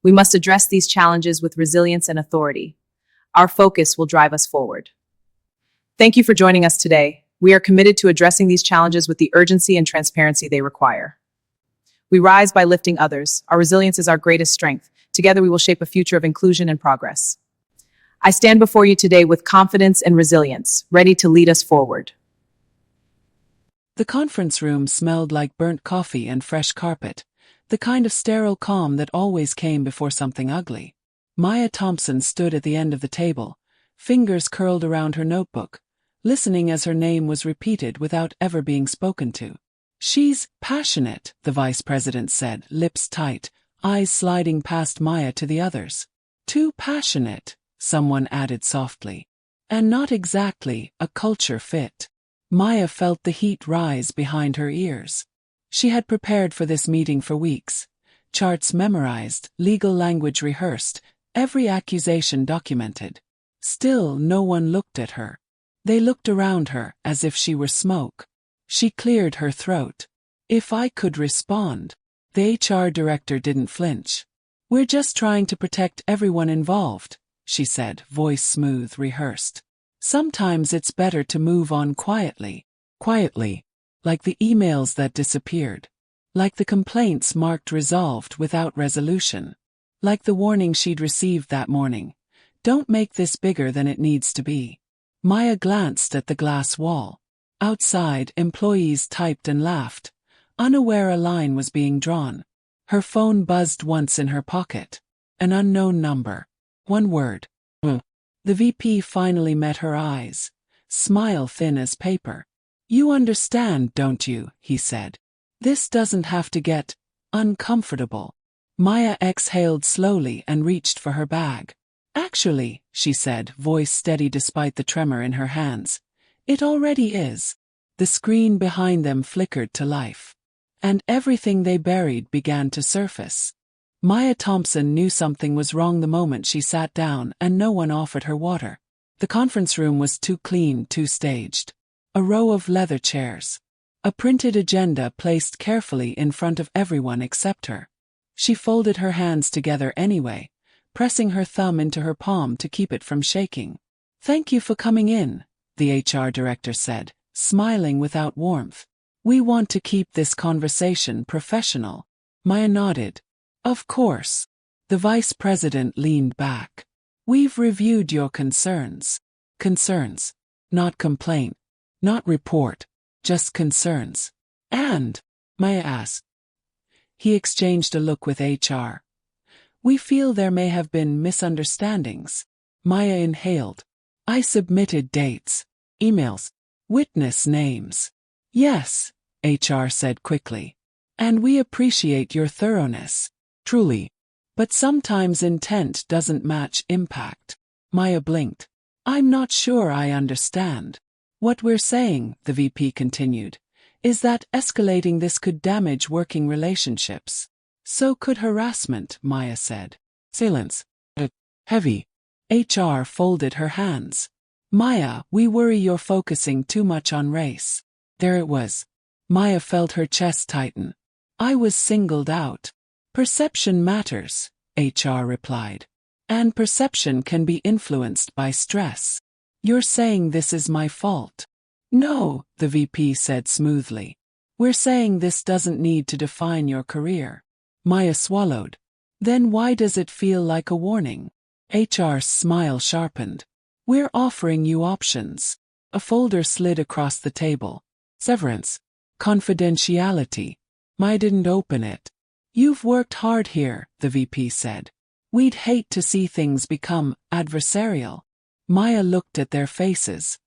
We must address these challenges with resilience and authority. Our focus will drive us forward. Thank you for joining us today. We are committed to addressing these challenges with the urgency and transparency they require. We rise by lifting others. Our resilience is our greatest strength. Together, we will shape a future of inclusion and progress. I stand before you today with confidence and resilience, ready to lead us forward. The conference room smelled like burnt coffee and fresh carpet, the kind of sterile calm that always came before something ugly. Maya Thompson stood at the end of the table, fingers curled around her notebook, listening as her name was repeated without ever being spoken to. "She's passionate," the vice president said, lips tight, eyes sliding past Maya to the others. "Too passionate," someone added softly. "And not exactly a culture fit." Maya felt the heat rise behind her ears. She had prepared for this meeting for weeks. Charts memorized, legal language rehearsed, every accusation documented. Still, no one looked at her. They looked around her as if she were smoke. She cleared her throat. "If I could respond." The HR director didn't flinch. "We're just trying to protect everyone involved," she said, voice smooth, rehearsed. "Sometimes it's better to move on quietly." Quietly. Like the emails that disappeared. Like the complaints marked resolved without resolution. Like the warning she'd received that morning. "Don't make this bigger than it needs to be." Maya glanced at the glass wall. Outside, employees typed and laughed, unaware a line was being drawn. Her phone buzzed once in her pocket. An unknown number. One word. The VP finally met her eyes. Smile thin as paper. "You understand, don't you?" he said. "This doesn't have to get uncomfortable." Maya exhaled slowly and reached for her bag. "Actually," she said, voice steady despite the tremor in her hands, "it already is." The screen behind them flickered to life. And everything they buried began to surface. Maya Thompson knew something was wrong the moment she sat down, and no one offered her water. The conference room was too clean, too staged. A row of leather chairs. A printed agenda placed carefully in front of everyone except her. She folded her hands together anyway, pressing her thumb into her palm to keep it from shaking. "Thank you for coming in," the HR director said, smiling without warmth. "We want to keep this conversation professional." Maya nodded. "Of course." The vice president leaned back. "We've reviewed your concerns." Concerns. Not complaint. Not report. Just concerns. "And?" Maya asked. He exchanged a look with HR. "We feel there may have been misunderstandings." Maya inhaled. "I submitted dates, emails, witness names." "Yes," HR said quickly. "And we appreciate your thoroughness." "Truly. But sometimes intent doesn't match impact." Maya blinked. "I'm not sure I understand." "What we're saying," the VP continued, "is that escalating this could damage working relationships." "So could harassment," Maya said. Silence. Heavy. HR folded her hands. "Maya, we worry you're focusing too much on race." There it was. Maya felt her chest tighten. "I was singled out." "Perception matters," HR replied. "And perception can be influenced by stress." "You're saying this is my fault." "No," the VP said smoothly. "We're saying this doesn't need to define your career." Maya swallowed. "Then why does it feel like a warning?" HR's smile sharpened. "We're offering you options." A folder slid across the table. "Severance. Confidentiality." Maya didn't open it. "You've worked hard here," the VP said. "We'd hate to see things become adversarial." Maya looked at their faces.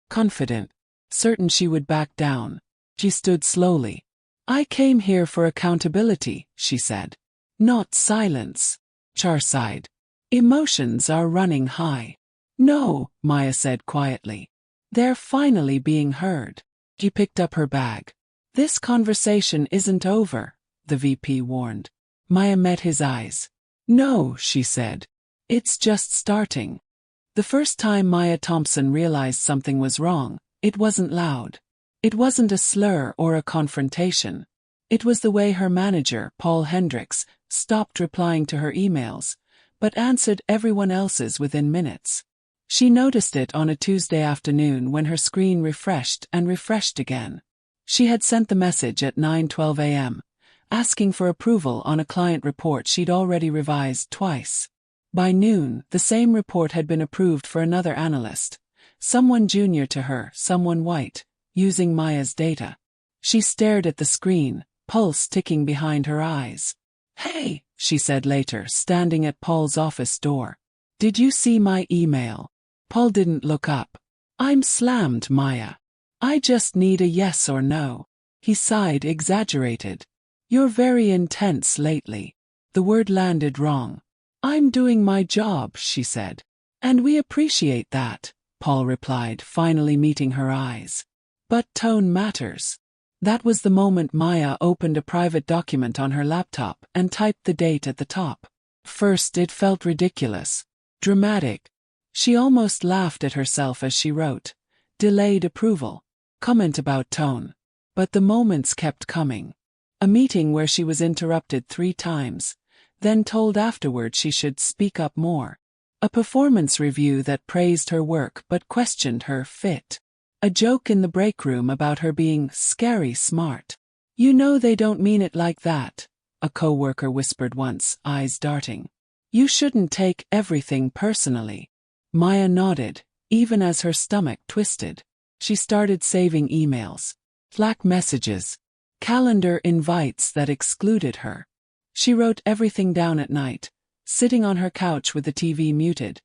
Confident. Certain she would back down. She stood slowly. "I came here for accountability," she said. "Not silence." Char sighed. "Emotions are running high." "No," Maya said quietly. "They're finally being heard." She picked up her bag. "This conversation isn't over," the VP warned. Maya met his eyes. "No," she said. "It's just starting." The first time Maya Thompson realized something was wrong, it wasn't loud. It wasn't a slur or a confrontation. It was the way her manager, Paul Hendricks, stopped replying to her emails, but answered everyone else's within minutes. She noticed it on a Tuesday afternoon when her screen refreshed and refreshed again. She had sent the message at 9:12 a.m., asking for approval on a client report she'd already revised twice. By noon, the same report had been approved for another analyst, someone junior to her, someone white, using Maya's data. She stared at the screen, pulse ticking behind her eyes. "Hey," she said later, standing at Paul's office door. "Did you see my email?" Paul didn't look up. "I'm slammed, Maya. I just need a yes or no." He sighed, exaggerated. "You're very intense lately." The word landed wrong. "I'm doing my job," she said. "And we appreciate that," Paul replied, finally meeting her eyes. "But tone matters." That was the moment Maya opened a private document on her laptop and typed the date at the top. First, it felt ridiculous. Dramatic. She almost laughed at herself as she wrote, "Delayed approval. Comment about tone." But the moments kept coming. A meeting where she was interrupted 3 times, then told afterward she should speak up more. A performance review that praised her work but questioned her fit. A joke in the break room about her being scary smart. "You know they don't mean it like that," a coworker whispered once, eyes darting. "You shouldn't take everything personally." Maya nodded, even as her stomach twisted. She started saving emails, Slack messages, calendar invites that excluded her. She wrote everything down at night, sitting on her couch with the TV muted,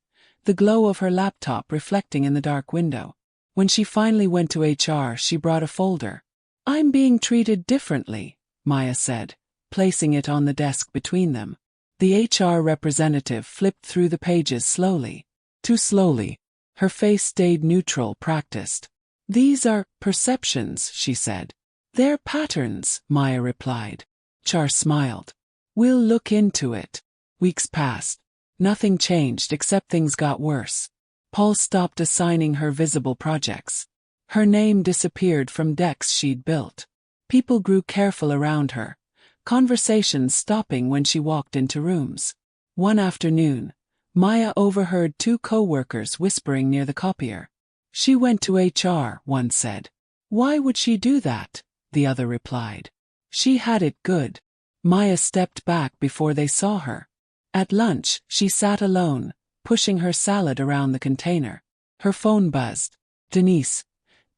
the glow of her laptop reflecting in the dark window. When she finally went to HR, she brought a folder. "I'm being treated differently," Maya said, placing it on the desk between them. The HR representative flipped through the pages slowly. Too slowly. Her face stayed neutral, practiced. "These are perceptions," she said. "They're patterns," Maya replied. HR smiled. "We'll look into it." Weeks passed. Nothing changed except things got worse. Paul stopped assigning her visible projects. Her name disappeared from decks she'd built. People grew careful around her, conversations stopping when she walked into rooms. One afternoon, Maya overheard 2 co-workers whispering near the copier. "She went to HR," one said. "Why would she do that?" the other replied. "She had it good." Maya stepped back before they saw her. At lunch, she sat alone, pushing her salad around the container. Her phone buzzed. "Denise,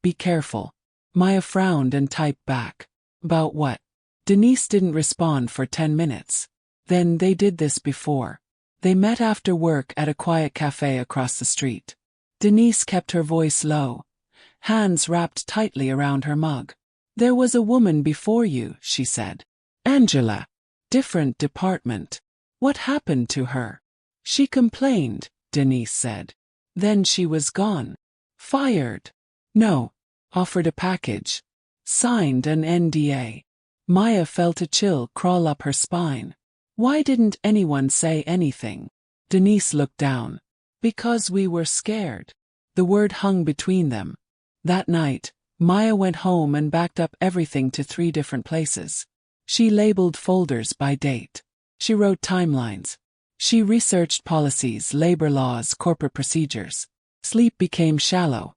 be careful." Maya frowned and typed back. "About what?" Denise didn't respond for 10 minutes. Then they did this before. They met after work at a quiet cafe across the street. Denise kept her voice low, hands wrapped tightly around her mug. "There was a woman before you," she said. "Angela. Different department. What happened to her?" "She complained," Denise said. "Then she was gone." "Fired?" "No. Offered a package. Signed an NDA." Maya felt a chill crawl up her spine. Why didn't anyone say anything? Denise looked down. "Because we were scared." The word hung between them. That night, Maya went home and backed up everything to 3 different places. She labeled folders by date. She wrote timelines. She researched policies, labor laws, corporate procedures. Sleep became shallow.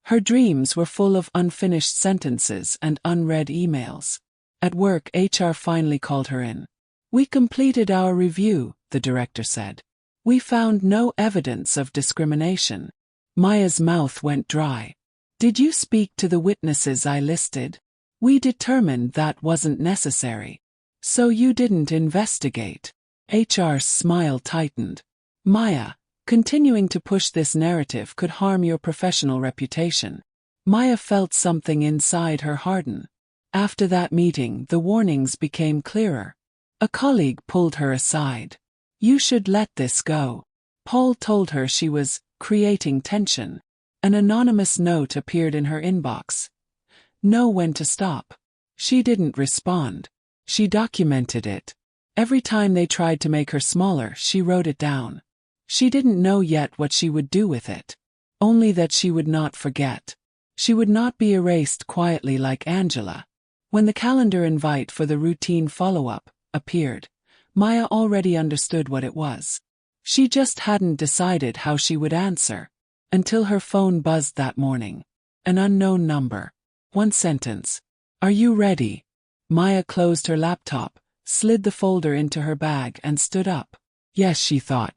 Her dreams were full of unfinished sentences and unread emails. At work, HR finally called her in. "We completed our review," the director said. "We found no evidence of discrimination." Maya's mouth went dry. "Did you speak to the witnesses I listed?" "We determined that wasn't necessary." "So you didn't investigate?" HR's smile tightened. "Maya, continuing to push this narrative could harm your professional reputation." Maya felt something inside her harden. After that meeting, the warnings became clearer. A colleague pulled her aside. "You should let this go." Paul told her she was creating tension. An anonymous note appeared in her inbox. "Know when to stop." She didn't respond. She documented it. Every time they tried to make her smaller, she wrote it down. She didn't know yet what she would do with it. Only that she would not forget. She would not be erased quietly like Angela. When the calendar invite for the routine follow-up appeared, Maya already understood what it was. She just hadn't decided how she would answer, until her phone buzzed that morning. An unknown number. One sentence. "Are you ready?" Maya closed her laptop, slid the folder into her bag and stood up. Yes, she thought.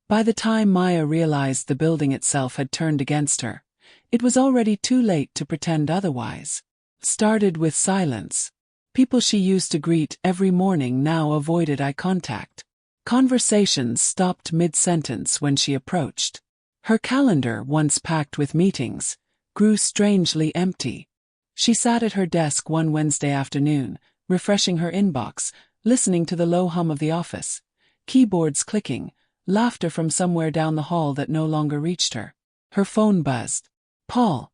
By the time Maya realized the building itself had turned against her, it was already too late to pretend otherwise. Started with silence. People she used to greet every morning now avoided eye contact. Conversations stopped mid-sentence when she approached. Her calendar, once packed with meetings, grew strangely empty. She sat at her desk one Wednesday afternoon, refreshing her inbox, listening to the low hum of the office. Keyboards clicking, laughter from somewhere down the hall that no longer reached her. Her phone buzzed. "Paul,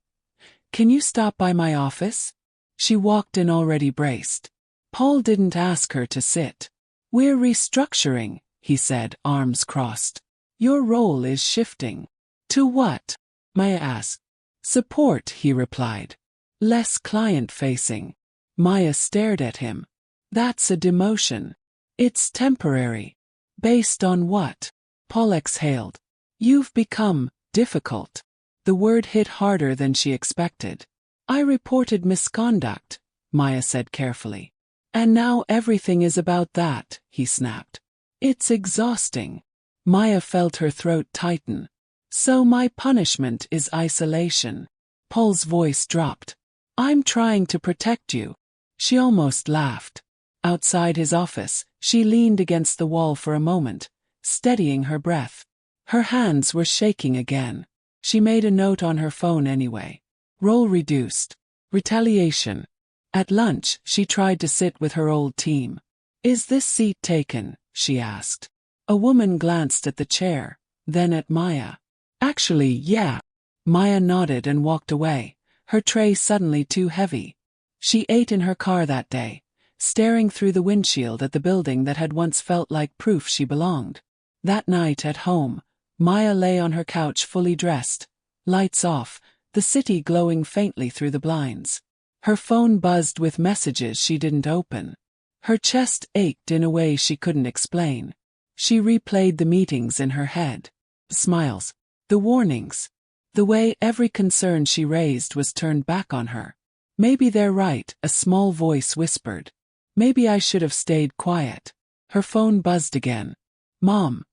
can you stop by my office?" She walked in already braced. Paul didn't ask her to sit. "We're restructuring," he said, arms crossed. "Your role is shifting." "To what?" Maya asked. "Support," he replied. "Less client-facing." Maya stared at him. "That's a demotion." "It's temporary." "Based on what?" Paul exhaled. "You've become difficult." The word hit harder than she expected. "I reported misconduct," Maya said carefully. "And now everything is about that," he snapped. "It's exhausting." Maya felt her throat tighten. "So my punishment is isolation." Paul's voice dropped. "I'm trying to protect you." She almost laughed. Outside his office, she leaned against the wall for a moment, steadying her breath. Her hands were shaking again. She made a note on her phone anyway. Role reduced. Retaliation. At lunch, she tried to sit with her old team. "Is this seat taken?" she asked. A woman glanced at the chair, then at Maya. "Actually, yeah." Maya nodded and walked away, her tray suddenly too heavy. She ate in her car that day, staring through the windshield at the building that had once felt like proof she belonged. That night at home, Maya lay on her couch fully dressed, lights off, the city glowing faintly through the blinds. Her phone buzzed with messages she didn't open. Her chest ached in a way she couldn't explain. She replayed the meetings in her head. The smiles, the warnings, the way every concern she raised was turned back on her. "Maybe they're right," a small voice whispered. "Maybe I should have stayed quiet." Her phone buzzed again. "Mom,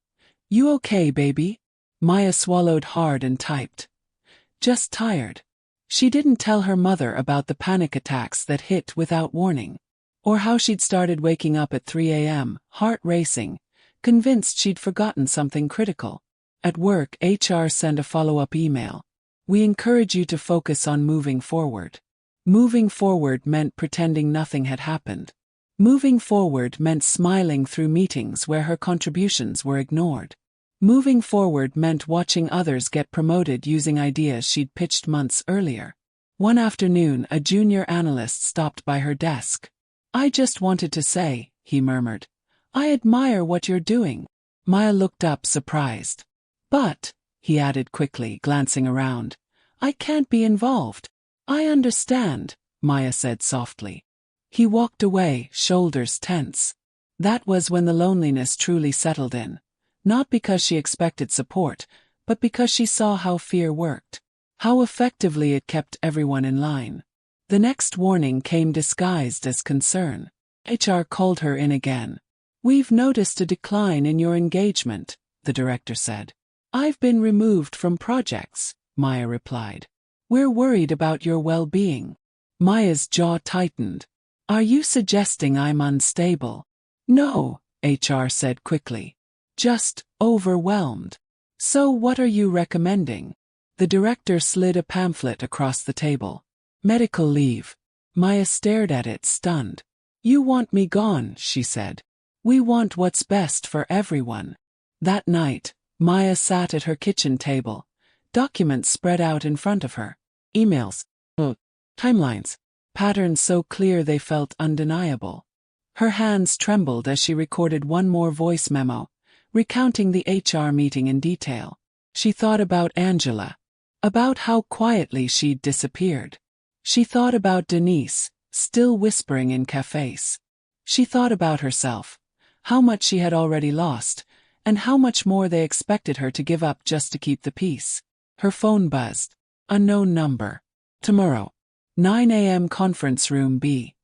you okay, baby?" Maya swallowed hard and typed. "Just tired." She didn't tell her mother about the panic attacks that hit without warning, or how she'd started waking up at 3 a.m., heart racing, convinced she'd forgotten something critical. At work, HR sent a follow-up email. "We encourage you to focus on moving forward." Moving forward meant pretending nothing had happened. Moving forward meant smiling through meetings where her contributions were ignored. Moving forward meant watching others get promoted using ideas she'd pitched months earlier. One afternoon, a junior analyst stopped by her desk. "I just wanted to say," he murmured, "I admire what you're doing." Maya looked up surprised. "But," he added quickly, glancing around, "I can't be involved." "I understand," Maya said softly. He walked away, shoulders tense. That was when the loneliness truly settled in. Not because she expected support, but because she saw how fear worked. How effectively it kept everyone in line. The next warning came disguised as concern. HR called her in again. "We've noticed a decline in your engagement," the director said. "I've been removed from projects," Maya replied. "We're worried about your well-being." Maya's jaw tightened. "Are you suggesting I'm unstable?" "No," HR said quickly. "Just overwhelmed." "So what are you recommending?" The director slid a pamphlet across the table. "Medical leave." Maya stared at it, stunned. "You want me gone," she said. "We want what's best for everyone." That night, Maya sat at her kitchen table, documents spread out in front of her. Emails. Timelines. Patterns so clear they felt undeniable. Her hands trembled as she recorded one more voice memo, recounting the HR meeting in detail. She thought about Angela. About how quietly she'd disappeared. She thought about Denise, still whispering in cafes. She thought about herself, how much she had already lost, and how much more they expected her to give up just to keep the peace. Her phone buzzed. Unknown number. Tomorrow. 9 a.m. Conference Room B.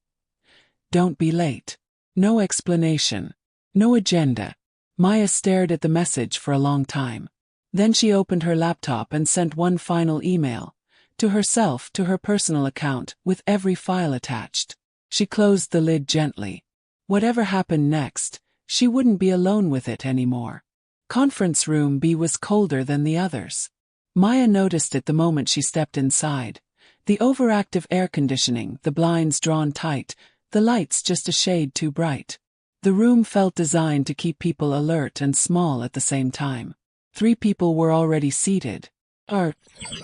Don't be late. No explanation. No agenda. Maya stared at the message for a long time. Then she opened her laptop and sent one final email. To herself, to her personal account, with every file attached. She closed the lid gently. Whatever happened next, she wouldn't be alone with it anymore. Conference Room B was colder than the others. Maya noticed it the moment she stepped inside. The overactive air conditioning, the blinds drawn tight, the lights just a shade too bright. The room felt designed to keep people alert and small at the same time. 3 people were already seated.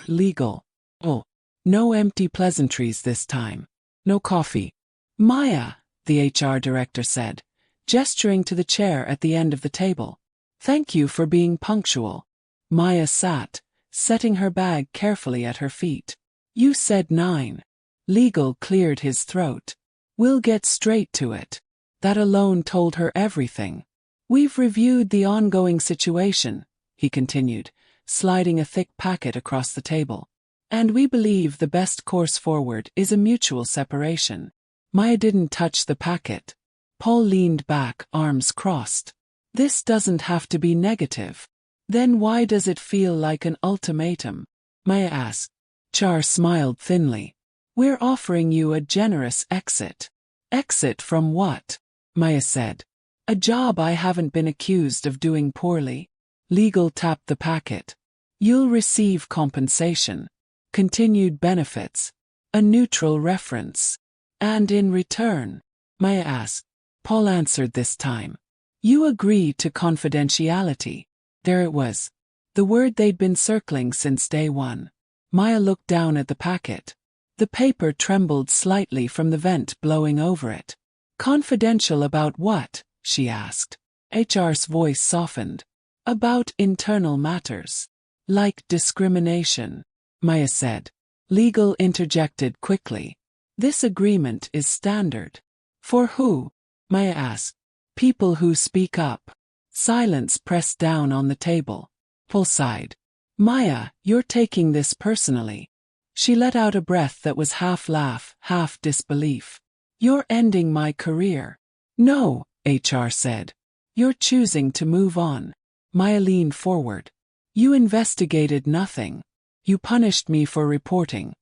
Legal. Oh, no empty pleasantries this time. No coffee. Maya, the HR director said, gesturing to the chair at the end of the table. Thank you for being punctual. Maya sat, setting her bag carefully at her feet. You said 9. Legal cleared his throat. We'll get straight to it. That alone told her everything. We've reviewed the ongoing situation, he continued, sliding a thick packet across the table. And we believe the best course forward is a mutual separation. Maya didn't touch the packet. Paul leaned back, arms crossed. This doesn't have to be negative. Then why does it feel like an ultimatum? Maya asked. Char smiled thinly. We're offering you a generous exit. Exit from what? Maya said. A job I haven't been accused of doing poorly. Legal tapped the packet. You'll receive compensation. Continued benefits. A neutral reference. And in return? Maya asked. Paul answered this time. You agree to confidentiality. There it was. The word they'd been circling since day one. Maya looked down at the packet. The paper trembled slightly from the vent blowing over it. Confidential about what? She asked. HR's voice softened. About internal matters. Like discrimination, Maya said. Legal interjected quickly. This agreement is standard. For who? Maya asked. People who speak up. Silence pressed down on the table. Paul sighed. Maya, you're taking this personally. She let out a breath that was half laugh, half disbelief. You're ending my career. No, HR said. You're choosing to move on. Maya leaned forward. You investigated nothing. You punished me for reporting.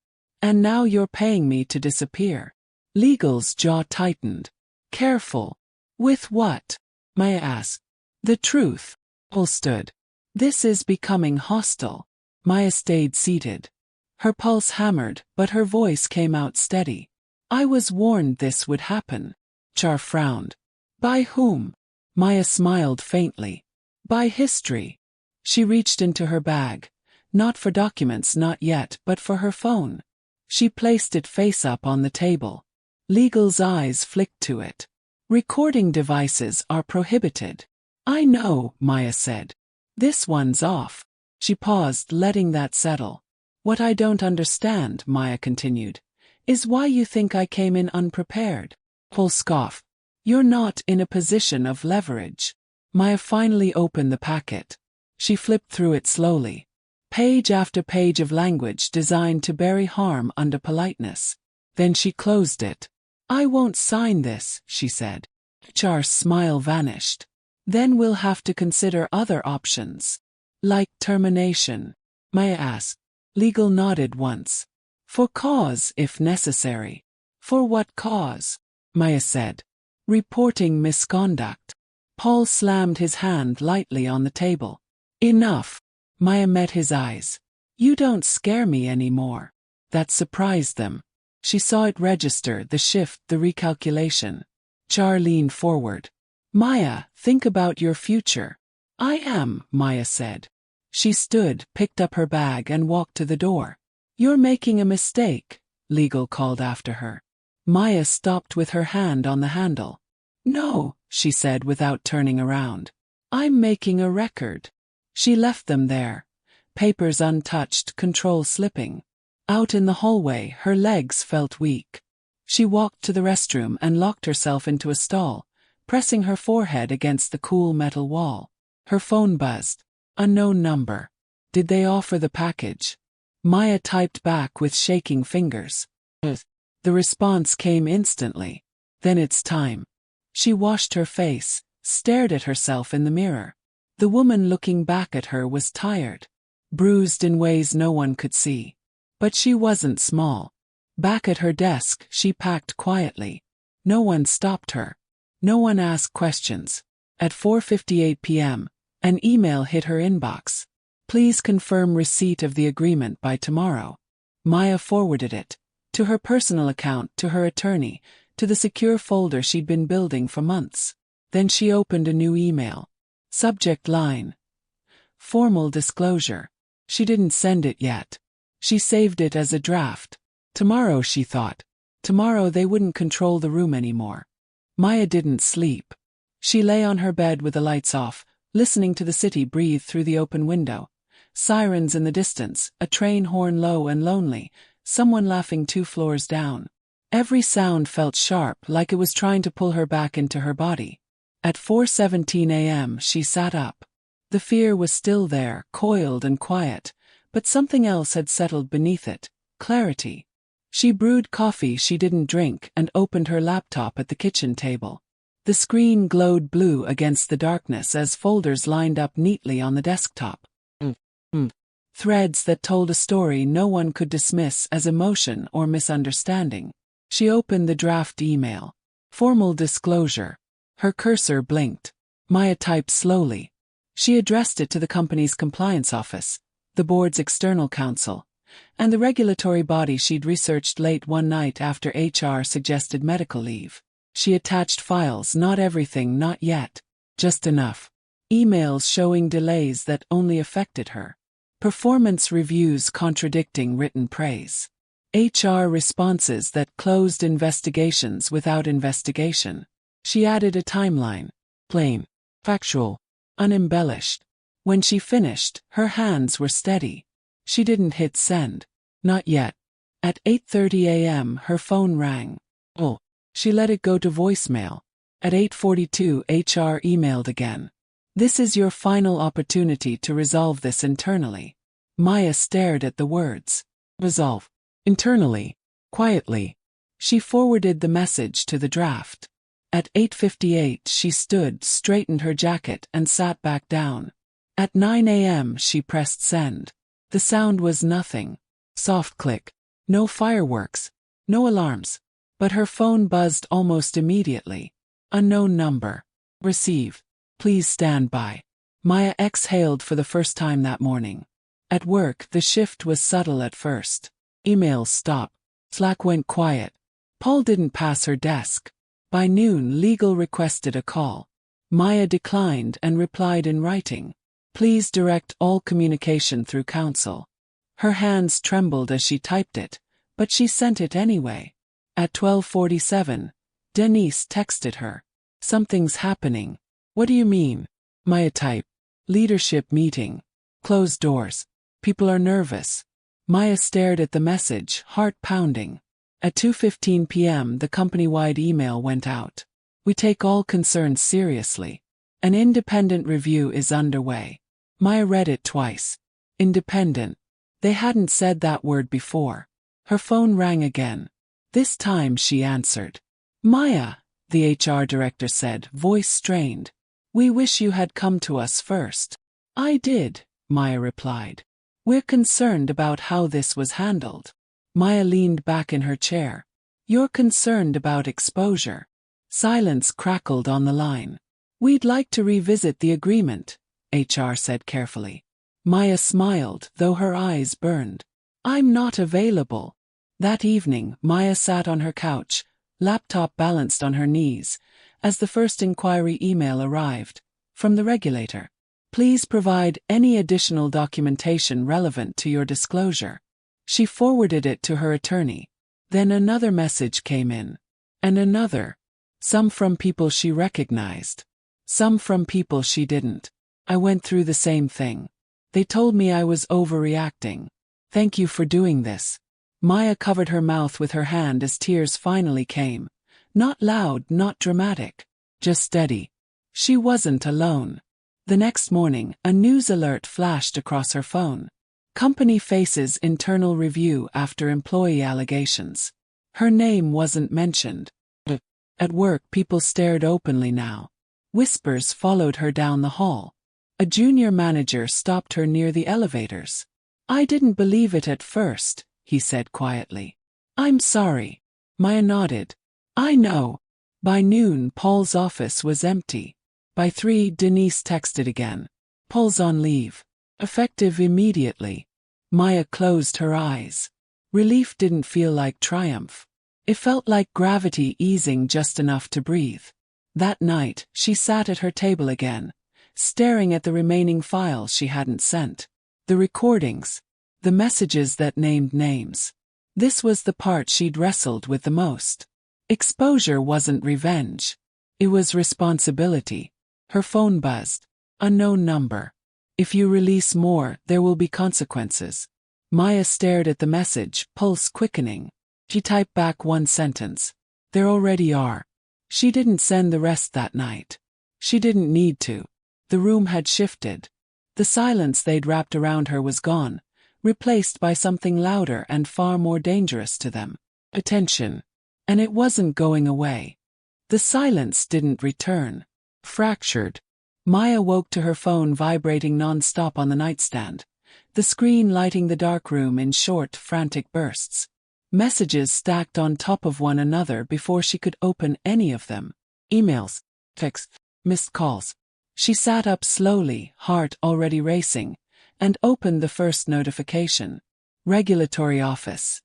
And now you're paying me to disappear. Legal's jaw tightened. Careful. With what? Maya asked. The truth. Paul stood. This is becoming hostile. Maya stayed seated. Her pulse hammered, but her voice came out steady. I was warned this would happen. Char frowned. By whom? Maya smiled faintly. By history. She reached into her bag. Not for documents, not yet, but for her phone. She placed it face up on the table. Legal's eyes flicked to it. Recording devices are prohibited. I know, Maya said. This one's off. She paused, letting that settle. What I don't understand, Maya continued, is why you think I came in unprepared. Paul scoffed. You're not in a position of leverage. Maya finally opened the packet. She flipped through it slowly. Page after page of language designed to bury harm under politeness. Then she closed it. I won't sign this, she said. Char's smile vanished. Then we'll have to consider other options. Like termination. Maya asked. Legal nodded once. For cause, if necessary. For what cause? Maya said. Reporting misconduct. Paul slammed his hand lightly on the table. Enough. Maya met his eyes. You don't scare me anymore. That surprised them. She saw it register, the shift, the recalculation. Char leaned forward. Maya, think about your future. I am, Maya said. She stood, picked up her bag and walked to the door. You're making a mistake, Legal called after her. Maya stopped with her hand on the handle. No, she said without turning around. I'm making a record. She left them there. Papers untouched, control slipping. Out in the hallway, her legs felt weak. She walked to the restroom and locked herself into a stall, pressing her forehead against the cool metal wall. Her phone buzzed. Unknown number. Did they offer the package? Maya typed back with shaking fingers. The response came instantly. Then it's time. She washed her face, stared at herself in the mirror. The woman looking back at her was tired, bruised in ways no one could see. But she wasn't small. Back at her desk, she packed quietly. No one stopped her. No one asked questions. At 4:58 p.m., an email hit her inbox. Please confirm receipt of the agreement by tomorrow. Maya forwarded it. To her personal account, to her attorney, to the secure folder she'd been building for months. Then she opened a new email. Subject line. Formal disclosure. She didn't send it yet. She saved it as a draft. Tomorrow, she thought. Tomorrow they wouldn't control the room anymore. Maya didn't sleep. She lay on her bed with the lights off, listening to the city breathe through the open window. Sirens in the distance, a train horn low and lonely, someone laughing 2 floors down. Every sound felt sharp, like it was trying to pull her back into her body. At 4:17 a.m. she sat up. The fear was still there, coiled and quiet, but something else had settled beneath it. Clarity. She brewed coffee she didn't drink and opened her laptop at the kitchen table. The screen glowed blue against the darkness as folders lined up neatly on the desktop. Threads that told a story no one could dismiss as emotion or misunderstanding. She opened the draft email. Formal disclosure. Her cursor blinked. Maya typed slowly. She addressed it to the company's compliance office, the board's external counsel, and the regulatory body she'd researched late one night after HR suggested medical leave. She attached files, not everything, not yet. Just enough. Emails showing delays that only affected her. Performance reviews contradicting written praise. HR responses that closed investigations without investigation. She added a timeline. Plain. Factual. Unembellished. When she finished, her hands were steady. She didn't hit send. Not yet. At 8:30 a.m. her phone rang. Oh. She let it go to voicemail. At 8:42 HR emailed again. This is your final opportunity to resolve this internally. Maya stared at the words. Resolve. Internally. Quietly. She forwarded the message to the draft. At 8:58 she stood, straightened her jacket and sat back down. At 9 a.m. she pressed send. The sound was nothing. Soft click. No fireworks. No alarms. But her phone buzzed almost immediately. Unknown number. Receive. Please stand by. Maya exhaled for the first time that morning. At work, the shift was subtle at first. Emails stopped. Slack went quiet. Paul didn't pass her desk. By noon, legal requested a call. Maya declined and replied in writing. Please direct all communication through counsel. Her hands trembled as she typed it, but she sent it anyway. At 12:47, Denise texted her. Something's happening. What do you mean? Maya typed. Leadership meeting. Closed doors. People are nervous. Maya stared at the message, heart pounding. At 2:15 p.m. the company-wide email went out. We take all concerns seriously. An independent review is underway. Maya read it twice. Independent. They hadn't said that word before. Her phone rang again. This time she answered. Maya, the HR director said, voice strained. We wish you had come to us first. I did, Maya replied. We're concerned about how this was handled. Maya leaned back in her chair. You're concerned about exposure. Silence crackled on the line. We'd like to revisit the agreement, HR said carefully. Maya smiled, though her eyes burned. I'm not available. That evening, Maya sat on her couch, laptop balanced on her knees, as the first inquiry email arrived. From the regulator. Please provide any additional documentation relevant to your disclosure. She forwarded it to her attorney. Then another message came in. And another. Some from people she recognized. Some from people she didn't. I went through the same thing. They told me I was overreacting. Thank you for doing this. Maya covered her mouth with her hand as tears finally came. Not loud, not dramatic. Just steady. She wasn't alone. The next morning, a news alert flashed across her phone. Company faces internal review after employee allegations. Her name wasn't mentioned. At work, people stared openly now. Whispers followed her down the hall. A junior manager stopped her near the elevators. "I didn't believe it at first," he said quietly. "I'm sorry." Maya nodded. "I know." By noon, Paul's office was empty. By 3, Denise texted again. "Paul's on leave. Effective immediately." Maya closed her eyes. Relief didn't feel like triumph. It felt like gravity easing just enough to breathe. That night, she sat at her table again, staring at the remaining files she hadn't sent. The recordings. The messages that named names. This was the part she'd wrestled with the most. Exposure wasn't revenge. It was responsibility. Her phone buzzed. Unknown number. "If you release more, there will be consequences." Maya stared at the message, pulse quickening. She typed back one sentence. "There already are." She didn't send the rest that night. She didn't need to. The room had shifted. The silence they'd wrapped around her was gone, replaced by something louder and far more dangerous to them. Attention. And it wasn't going away. The silence didn't return. Fractured. Maya woke to her phone vibrating non-stop on the nightstand, the screen lighting the dark room in short, frantic bursts. Messages stacked on top of one another before she could open any of them. Emails, texts, missed calls. She sat up slowly, heart already racing, and opened the first notification. Regulatory Office.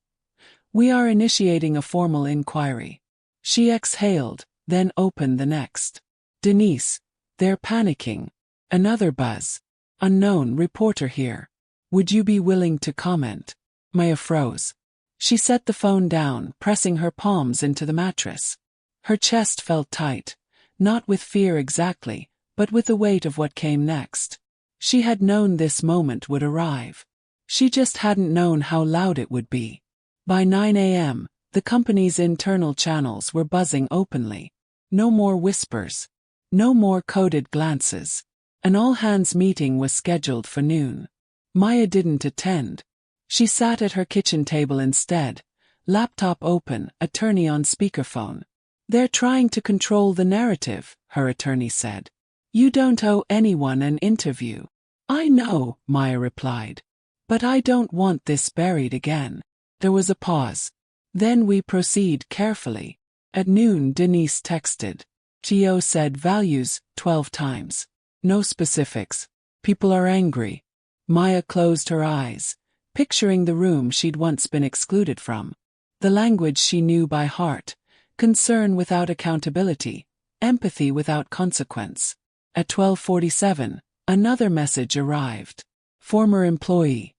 "We are initiating a formal inquiry." She exhaled, then opened the next. "Denise, they're panicking." Another buzz. "Unknown reporter here. Would you be willing to comment?" Maya froze. She set the phone down, pressing her palms into the mattress. Her chest felt tight, not with fear exactly, but with the weight of what came next. She had known this moment would arrive. She just hadn't known how loud it would be. By 9 a.m., the company's internal channels were buzzing openly. No more whispers. No more coded glances. An all-hands meeting was scheduled for noon. Maya didn't attend. She sat at her kitchen table instead, laptop open, attorney on speakerphone. "They're trying to control the narrative," her attorney said. "You don't owe anyone an interview." "I know," Maya replied. "But I don't want this buried again." There was a pause. "Then we proceed carefully." At noon, Denise texted. Gio said values 12 times. No specifics. "People are angry." Maya closed her eyes, picturing the room she'd once been excluded from. The language she knew by heart. Concern without accountability. Empathy without consequence. At 12:47, another message arrived. Former employee.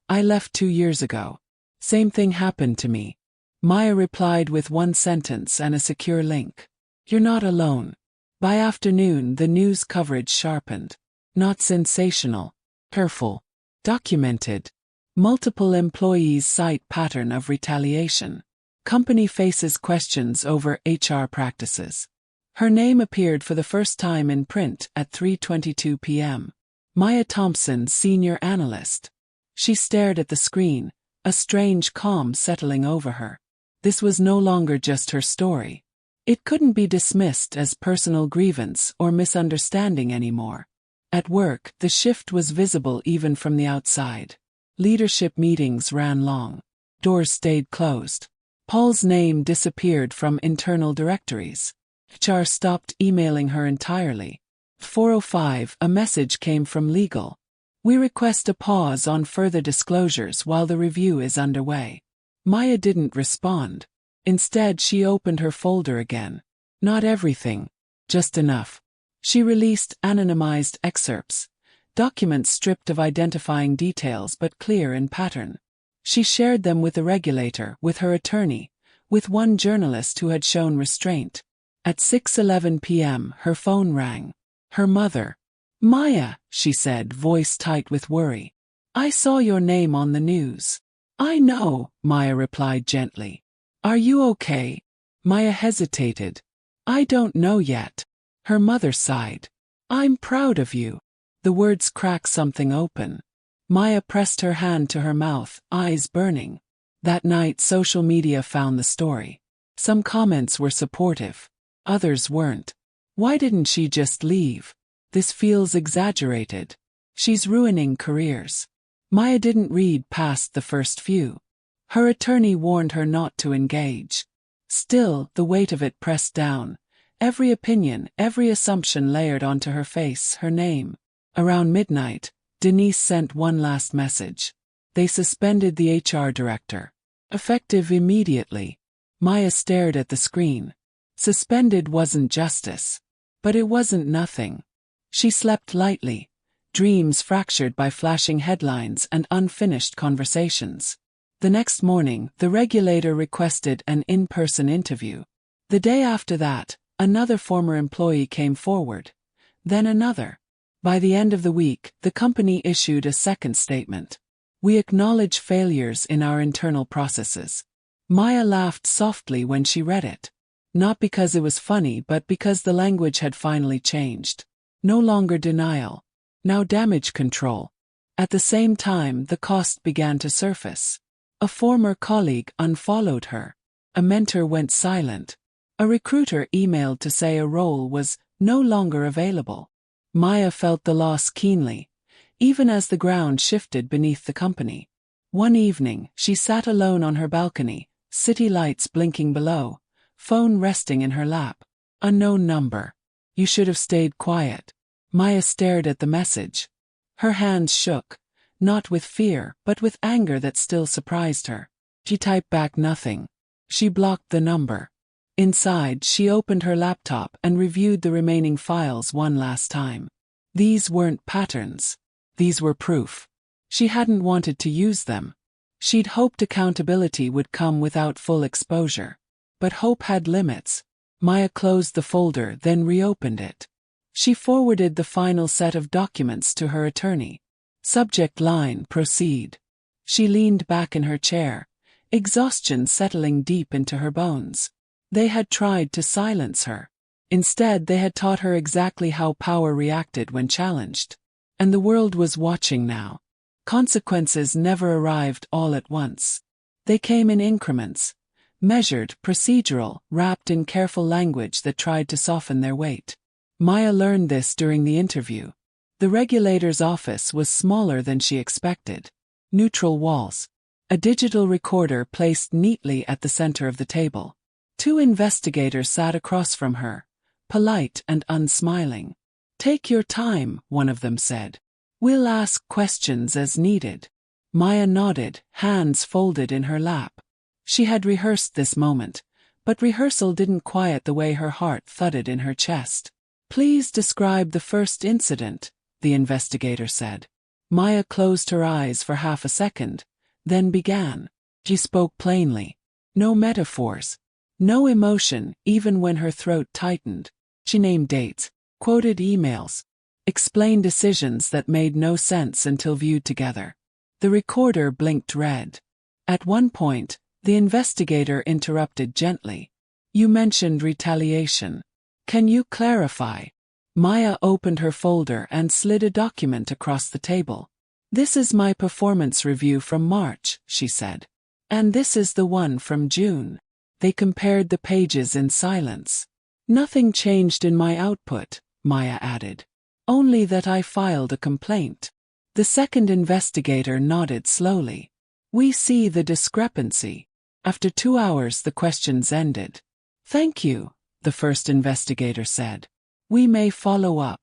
"I left 2 years ago. Same thing happened to me." Maya replied with one sentence and a secure link. "You're not alone." By afternoon, the news coverage sharpened. Not sensational. Careful. Documented. Multiple employees cite pattern of retaliation. Company faces questions over HR practices. Her name appeared for the first time in print at 3:22 p.m. Maya Thompson, senior analyst. She stared at the screen, a strange calm settling over her. This was no longer just her story. It couldn't be dismissed as personal grievance or misunderstanding anymore. At work, the shift was visible even from the outside. Leadership meetings ran long. Doors stayed closed. Paul's name disappeared from internal directories. HR stopped emailing her entirely. 4:05, a message came from legal. "We request a pause on further disclosures while the review is underway." Maya didn't respond. Instead, she opened her folder again. Not everything, just enough. She released anonymized excerpts, documents stripped of identifying details but clear in pattern. She shared them with the regulator, with her attorney, with one journalist who had shown restraint. At 6:11 p.m., her phone rang. Her mother. "Maya," she said, voice tight with worry. "I saw your name on the news. I know, Maya replied gently. Are you okay? Maya hesitated. I don't know yet. Her mother sighed. I'm proud of you. The words cracked something open. Maya pressed her hand to her mouth, eyes burning. That night social media found the story. Some comments were supportive. Others weren't. Why didn't she just leave? This feels exaggerated. She's ruining careers. Maya didn't read past the first few. Her attorney warned her not to engage. Still, the weight of it pressed down. Every opinion, every assumption layered onto her face, her name. Around midnight, Denise sent one last message. They suspended the HR director. Effective immediately. Maya stared at the screen. Suspended wasn't justice. But it wasn't nothing. She slept lightly, dreams fractured by flashing headlines and unfinished conversations. The next morning, the regulator requested an in-person interview. The day after that, another former employee came forward. Then another. By the end of the week, the company issued a second statement. We acknowledge failures in our internal processes. Maya laughed softly when she read it. Not because it was funny, but because the language had finally changed. No longer denial. Now damage control. At the same time, the cost began to surface. A former colleague unfollowed her. A mentor went silent. A recruiter emailed to say a role was no longer available. Maya felt the loss keenly, even as the ground shifted beneath the company. One evening, she sat alone on her balcony, city lights blinking below, phone resting in her lap. Unknown number. You should have stayed quiet. Maya stared at the message. Her hands shook, not with fear, but with anger that still surprised her. She typed back nothing. She blocked the number. Inside, she opened her laptop and reviewed the remaining files one last time. These weren't patterns. These were proof. She hadn't wanted to use them. She'd hoped accountability would come without full exposure. But hope had limits. Maya closed the folder, then reopened it. She forwarded the final set of documents to her attorney. Subject line, proceed. She leaned back in her chair, exhaustion settling deep into her bones. They had tried to silence her. Instead, they had taught her exactly how power reacted when challenged. And the world was watching now. Consequences never arrived all at once. They came in increments. Measured, procedural, wrapped in careful language that tried to soften their weight. Maya learned this during the interview. The regulator's office was smaller than she expected. Neutral walls. A digital recorder placed neatly at the center of the table. 2 investigators sat across from her, polite and unsmiling. Take your time, one of them said. We'll ask questions as needed. Maya nodded, hands folded in her lap. She had rehearsed this moment, but rehearsal didn't quiet the way her heart thudded in her chest. Please describe the first incident, the investigator said. Maya closed her eyes for half a second, then began. She spoke plainly. No metaphors. No emotion, even when her throat tightened. She named dates, quoted emails, explained decisions that made no sense until viewed together. The recorder blinked red. At one point, the investigator interrupted gently. You mentioned retaliation. Can you clarify? Maya opened her folder and slid a document across the table. This is my performance review from March, she said. And this is the one from June. They compared the pages in silence. Nothing changed in my output, Maya added. Only that I filed a complaint. The second investigator nodded slowly. We see the discrepancy. After 2 hours the questions ended. Thank you, the first investigator said. We may follow up.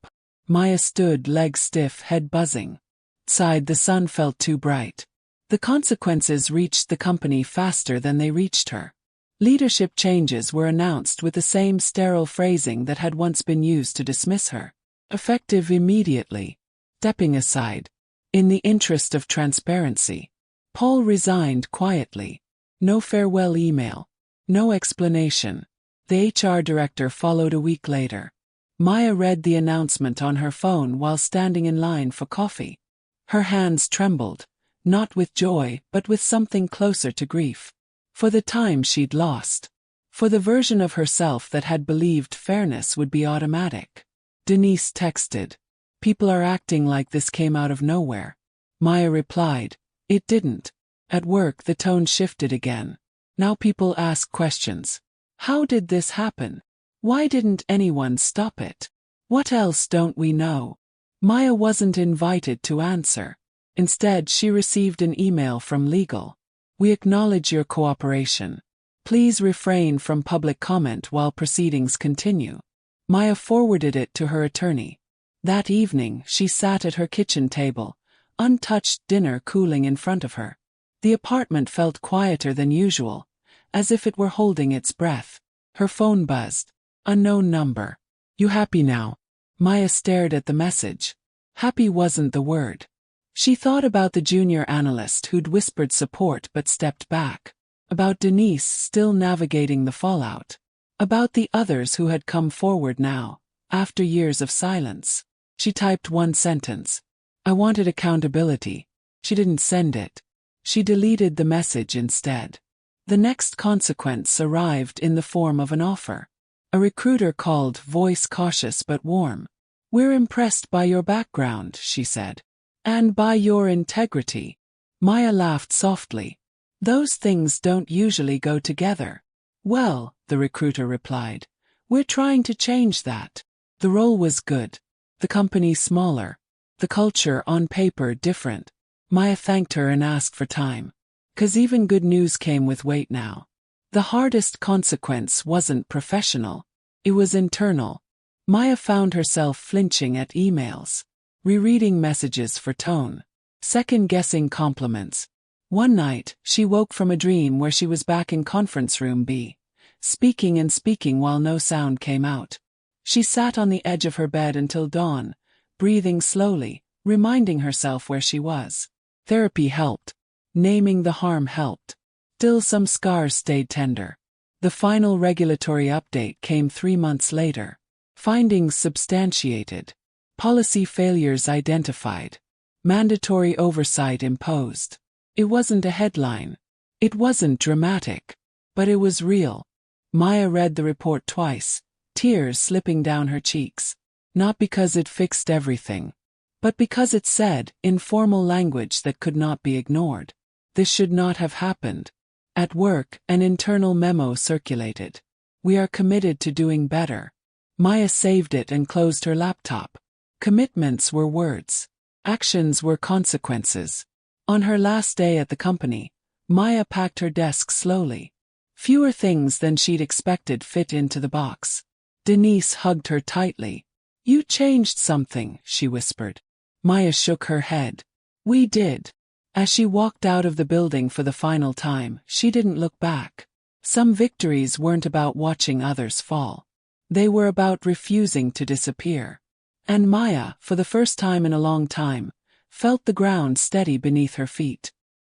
Maya stood, legs stiff, head buzzing. Outside the sun felt too bright. The consequences reached the company faster than they reached her. Leadership changes were announced with the same sterile phrasing that had once been used to dismiss her. Effective immediately. Stepping aside. In the interest of transparency. Paul resigned quietly. No farewell email. No explanation. The HR director followed a week later. Maya read the announcement on her phone while standing in line for coffee. Her hands trembled. Not with joy, but with something closer to grief. For the time she'd lost. For the version of herself that had believed fairness would be automatic. Denise texted, "People are acting like this came out of nowhere." Maya replied, "It didn't." At work the tone shifted again. Now people ask questions. How did this happen? Why didn't anyone stop it? What else don't we know? Maya wasn't invited to answer. Instead, she received an email from legal. "We acknowledge your cooperation. Please refrain from public comment while proceedings continue." Maya forwarded it to her attorney. That evening, she sat at her kitchen table, untouched dinner cooling in front of her. The apartment felt quieter than usual, as if it were holding its breath. Her phone buzzed. Unknown number. "You happy now?" Maya stared at the message. Happy wasn't the word. She thought about the junior analyst who'd whispered support but stepped back. About Denise still navigating the fallout. About the others who had come forward now, after years of silence. She typed one sentence. "I wanted accountability." She didn't send it. She deleted the message instead. The next consequence arrived in the form of an offer. A recruiter called, voice cautious but warm. "We're impressed by your background," she said. "And by your integrity." Maya laughed softly. "Those things don't usually go together." "Well," the recruiter replied, "we're trying to change that." The role was good. The company smaller. The culture on paper different. Maya thanked her and asked for time. 'Cause even good news came with weight now. The hardest consequence wasn't professional. It was internal. Maya found herself flinching at emails. Rereading messages for tone. Second-guessing compliments. One night, she woke from a dream where she was back in conference room B. Speaking and speaking while no sound came out. She sat on the edge of her bed until dawn, breathing slowly, reminding herself where she was. Therapy helped. Naming the harm helped. Still some scars stayed tender. The final regulatory update came 3 months later. Findings substantiated. Policy failures identified. Mandatory oversight imposed. It wasn't a headline. It wasn't dramatic. But it was real. Maya read the report twice, tears slipping down her cheeks. Not because it fixed everything, but because it said, in formal language that could not be ignored, "This should not have happened." At work, an internal memo circulated. "We are committed to doing better." Maya saved it and closed her laptop. Commitments were words. Actions were consequences. On her last day at the company, Maya packed her desk slowly. Fewer things than she'd expected fit into the box. Denise hugged her tightly. "You changed something," she whispered. Maya shook her head. "We did." As she walked out of the building for the final time, she didn't look back. Some victories weren't about watching others fall. They were about refusing to disappear. And Maya, for the first time in a long time, felt the ground steady beneath her feet.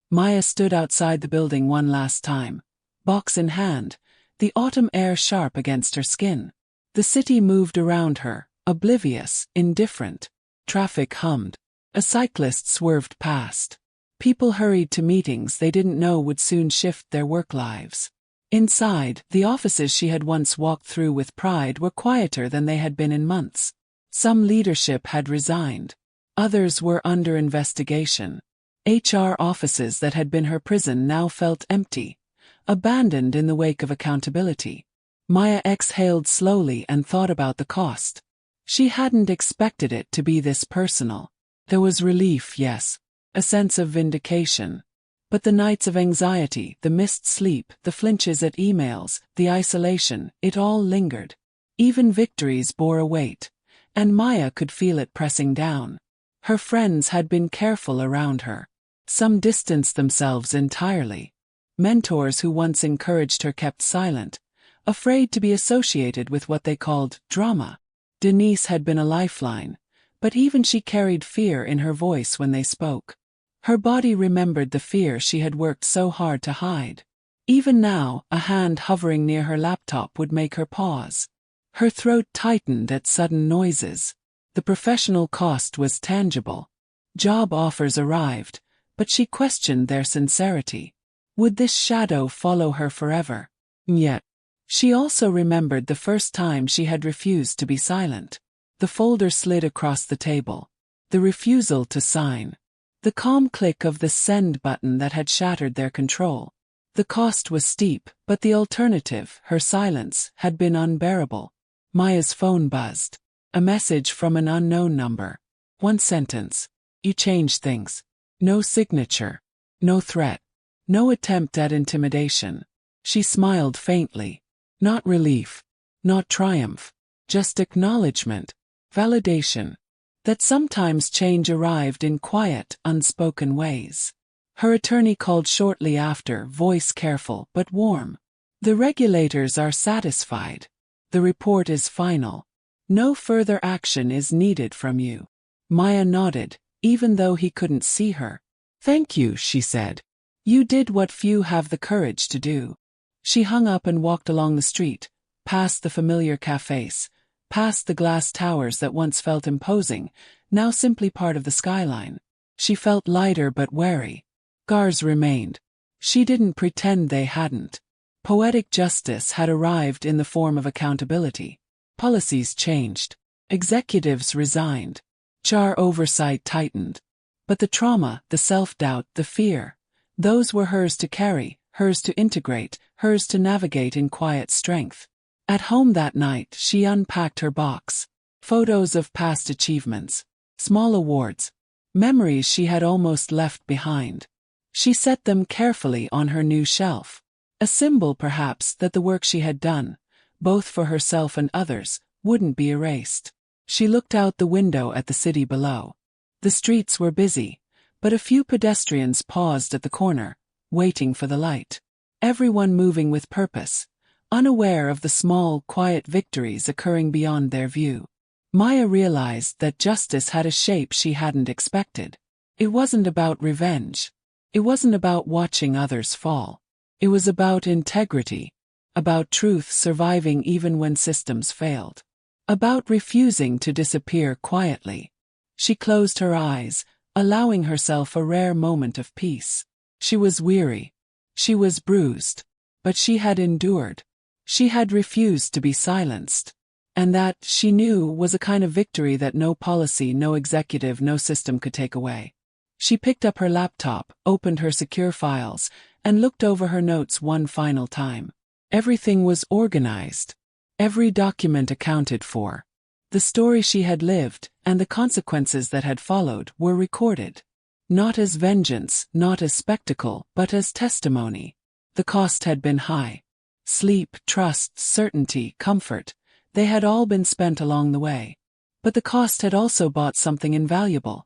Maya stood outside the building one last time, box in hand, the autumn air sharp against her skin. The city moved around her, oblivious, indifferent. Traffic hummed. A cyclist swerved past. People hurried to meetings they didn't know would soon shift their work lives. Inside, the offices she had once walked through with pride were quieter than they had been in months. Some leadership had resigned. Others were under investigation. HR offices that had been her prison now felt empty, abandoned in the wake of accountability. Maya exhaled slowly and thought about the cost. She hadn't expected it to be this personal. There was relief, yes, a sense of vindication. But the nights of anxiety, the missed sleep, the flinches at emails, the isolation, it all lingered. Even victories bore a weight, and Maya could feel it pressing down. Her friends had been careful around her. Some distanced themselves entirely. Mentors who once encouraged her kept silent, afraid to be associated with what they called drama. Denise had been a lifeline, but even she carried fear in her voice when they spoke. Her body remembered the fear she had worked so hard to hide. Even now, a hand hovering near her laptop would make her pause. Her throat tightened at sudden noises. The professional cost was tangible. Job offers arrived, but she questioned their sincerity. Would this shadow follow her forever? Yet, she also remembered the first time she had refused to be silent. The folder slid across the table. The refusal to sign. The calm click of the send button that had shattered their control. The cost was steep, but the alternative, her silence, had been unbearable. Maya's phone buzzed. A message from an unknown number. One sentence. You changed things. No signature. No threat. No attempt at intimidation. She smiled faintly. Not relief. Not triumph. Just acknowledgement. Validation. That sometimes change arrived in quiet, unspoken ways. Her attorney called shortly after, voice careful but warm. The regulators are satisfied. The report is final. No further action is needed from you. Maya nodded, even though he couldn't see her. Thank you, she said. You did what few have the courage to do. She hung up and walked along the street, past the familiar cafes, past the glass towers that once felt imposing, now simply part of the skyline. She felt lighter but wary. Scars remained. She didn't pretend they hadn't. Poetic justice had arrived in the form of accountability. Policies changed. Executives resigned. HR oversight tightened. But the trauma, the self-doubt, the fear, those were hers to carry, hers to integrate, hers to navigate in quiet strength. At home that night, she unpacked her box. Photos of past achievements. Small awards. Memories she had almost left behind. She set them carefully on her new shelf. A symbol, perhaps, that the work she had done, both for herself and others, wouldn't be erased. She looked out the window at the city below. The streets were busy, but a few pedestrians paused at the corner, waiting for the light. Everyone moving with purpose, unaware of the small, quiet victories occurring beyond their view. Maya realized that justice had a shape she hadn't expected. It wasn't about revenge. It wasn't about watching others fall. It was about integrity, about truth surviving even when systems failed, about refusing to disappear quietly. She closed her eyes, allowing herself a rare moment of peace. She was weary. She was bruised. But she had endured. She had refused to be silenced. And that, she knew, was a kind of victory that no policy, no executive, no system could take away. She picked up her laptop, opened her secure files, and looked over her notes one final time. Everything was organized. Every document accounted for. The story she had lived, and the consequences that had followed, were recorded. Not as vengeance, not as spectacle, but as testimony. The cost had been high. Sleep, trust, certainty, comfort, they had all been spent along the way. But the cost had also bought something invaluable.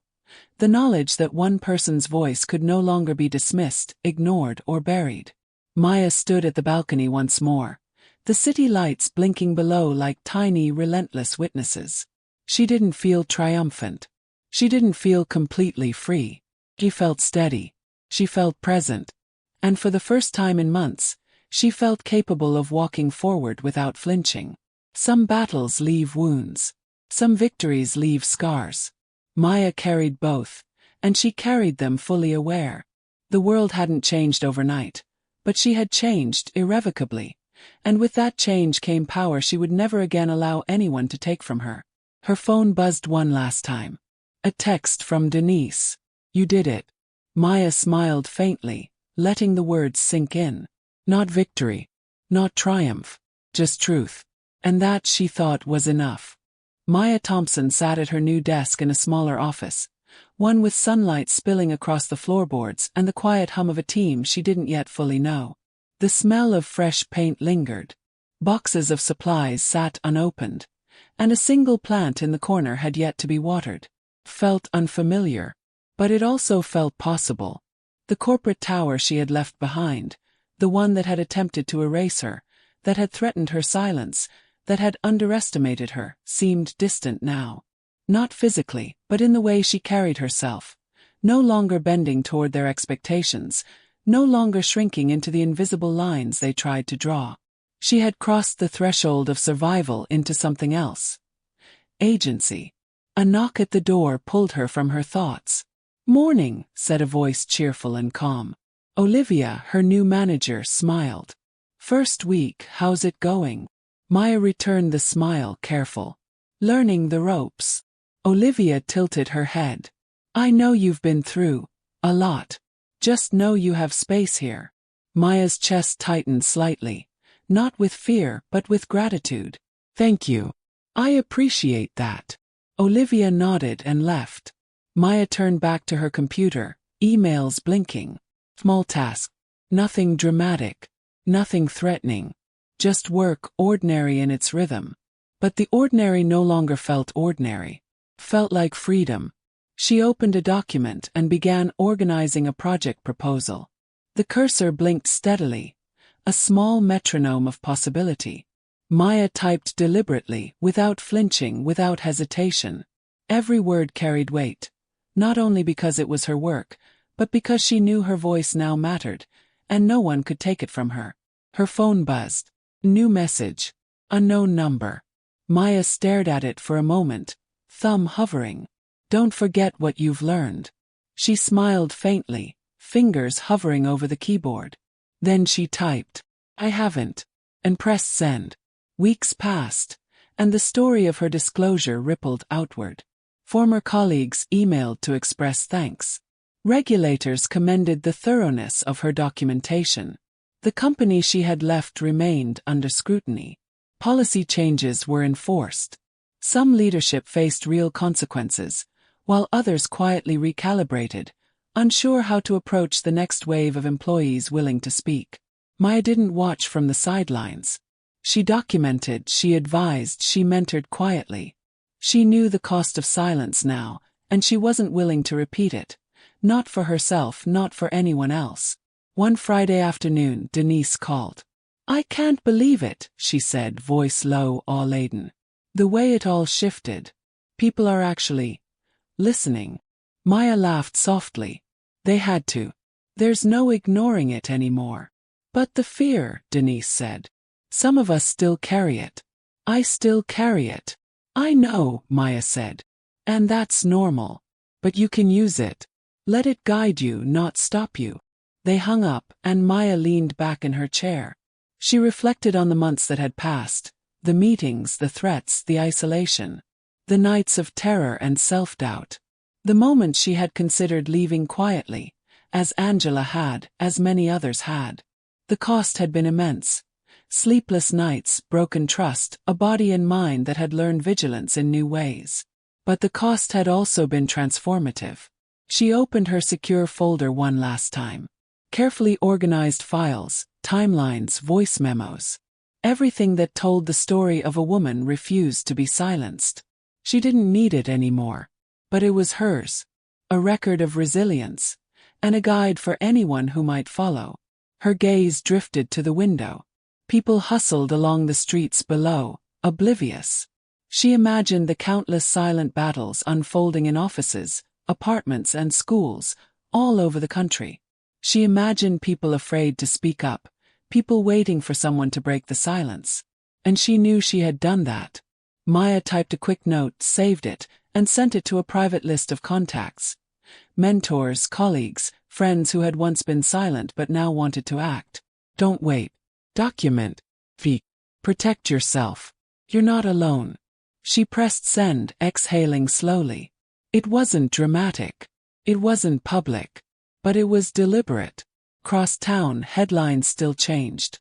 The knowledge that one person's voice could no longer be dismissed, ignored, or buried. Maya stood at the balcony once more, the city lights blinking below like tiny, relentless witnesses. She didn't feel triumphant. She didn't feel completely free. She felt steady. She felt present. And for the first time in months, she felt capable of walking forward without flinching. Some battles leave wounds. Some victories leave scars. Maya carried both, and she carried them fully aware. The world hadn't changed overnight, but she had changed irrevocably, and with that change came power she would never again allow anyone to take from her. Her phone buzzed one last time. A text from Denise. You did it. Maya smiled faintly, letting the words sink in. Not victory. Not triumph. Just truth. And that, she thought, was enough. Maya Thompson sat at her new desk in a smaller office, one with sunlight spilling across the floorboards and the quiet hum of a team she didn't yet fully know. The smell of fresh paint lingered. Boxes of supplies sat unopened, and a single plant in the corner had yet to be watered. Felt unfamiliar, but it also felt possible. The corporate tower she had left behind, the one that had attempted to erase her, that had threatened her silence, that had underestimated her, seemed distant now. Not physically, but in the way she carried herself. No longer bending toward their expectations, no longer shrinking into the invisible lines they tried to draw. She had crossed the threshold of survival into something else. Agency. A knock at the door pulled her from her thoughts. Morning, said a voice cheerful and calm. Olivia, her new manager, smiled. First week, how's it going? Maya returned the smile, careful. Learning the ropes. Olivia tilted her head. I know you've been through a lot. Just know you have space here. Maya's chest tightened slightly, not with fear but with gratitude. Thank you. I appreciate that. Olivia nodded and left. Maya turned back to her computer, emails blinking. Small task. Nothing dramatic. Nothing threatening. Just work, ordinary in its rhythm. But the ordinary no longer felt ordinary. Felt like freedom. She opened a document and began organizing a project proposal. The cursor blinked steadily, a small metronome of possibility. Maya typed deliberately, without flinching, without hesitation. Every word carried weight, not only because it was her work, but because she knew her voice now mattered, and no one could take it from her. Her phone buzzed. New message. Unknown number. Maya stared at it for a moment, thumb hovering. Don't forget what you've learned. She smiled faintly, fingers hovering over the keyboard. Then she typed, I haven't, and pressed send. Weeks passed, and the story of her disclosure rippled outward. Former colleagues emailed to express thanks. Regulators commended the thoroughness of her documentation. The company she had left remained under scrutiny. Policy changes were enforced. Some leadership faced real consequences, while others quietly recalibrated, unsure how to approach the next wave of employees willing to speak. Maya didn't watch from the sidelines. She documented, she advised, she mentored quietly. She knew the cost of silence now, and she wasn't willing to repeat it. Not for herself, not for anyone else. One Friday afternoon, Denise called. I can't believe it, she said, voice low, awe-laden. The way it all shifted. People are actually listening. Maya laughed softly. They had to. There's no ignoring it anymore. But the fear, Denise said. Some of us still carry it. I still carry it. I know, Maya said. And that's normal. But you can use it. Let it guide you, not stop you. They hung up, and Maya leaned back in her chair. She reflected on the months that had passed, the meetings, the threats, the isolation, the nights of terror and self-doubt. The moments she had considered leaving quietly, as Angela had, as many others had. The cost had been immense. Sleepless nights, broken trust, a body and mind that had learned vigilance in new ways. But the cost had also been transformative. She opened her secure folder one last time. Carefully organized files, timelines, voice memos. Everything that told the story of a woman refused to be silenced. She didn't need it anymore. But it was hers. A record of resilience. And a guide for anyone who might follow. Her gaze drifted to the window. People hustled along the streets below, oblivious. She imagined the countless silent battles unfolding in offices, apartments and schools, all over the country. She imagined people afraid to speak up, people waiting for someone to break the silence. And she knew she had done that. Maya typed a quick note, saved it, and sent it to a private list of contacts. Mentors, colleagues, friends who had once been silent but now wanted to act. Don't wait. Document. Protect yourself. You're not alone. She pressed send, exhaling slowly. It wasn't dramatic. It wasn't public. But it was deliberate. Cross town, headlines still changed.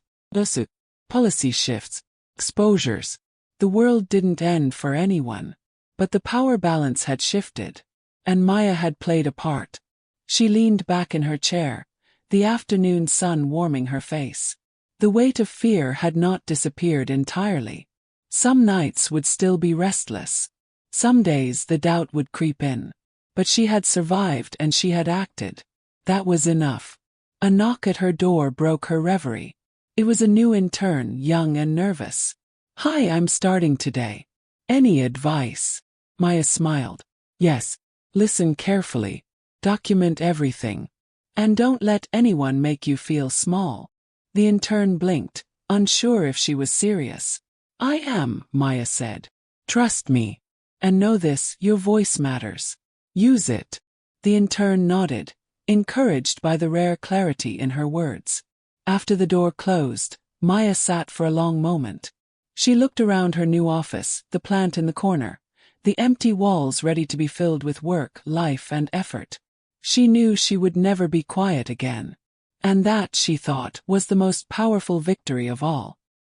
Policy shifts. Exposures. The world didn't end for anyone. But the power balance had shifted. And Maya had played a part. She leaned back in her chair, the afternoon sun warming her face. The weight of fear had not disappeared entirely. Some nights would still be restless. Some days the doubt would creep in. But she had survived and she had acted. That was enough. A knock at her door broke her reverie. It was a new intern, young and nervous. Hi, I'm starting today. Any advice? Maya smiled. Yes. Listen carefully. Document everything. And don't let anyone make you feel small. The intern blinked, unsure if she was serious. I am, Maya said. Trust me. And know this, your voice matters. Use it. The intern nodded, encouraged by the rare clarity in her words. After the door closed, Maya sat for a long moment. She looked around her new office, the plant in the corner, the empty walls ready to be filled with work, life, and effort. She knew she would never be quiet again. And that, she thought, was the most powerful victory of all.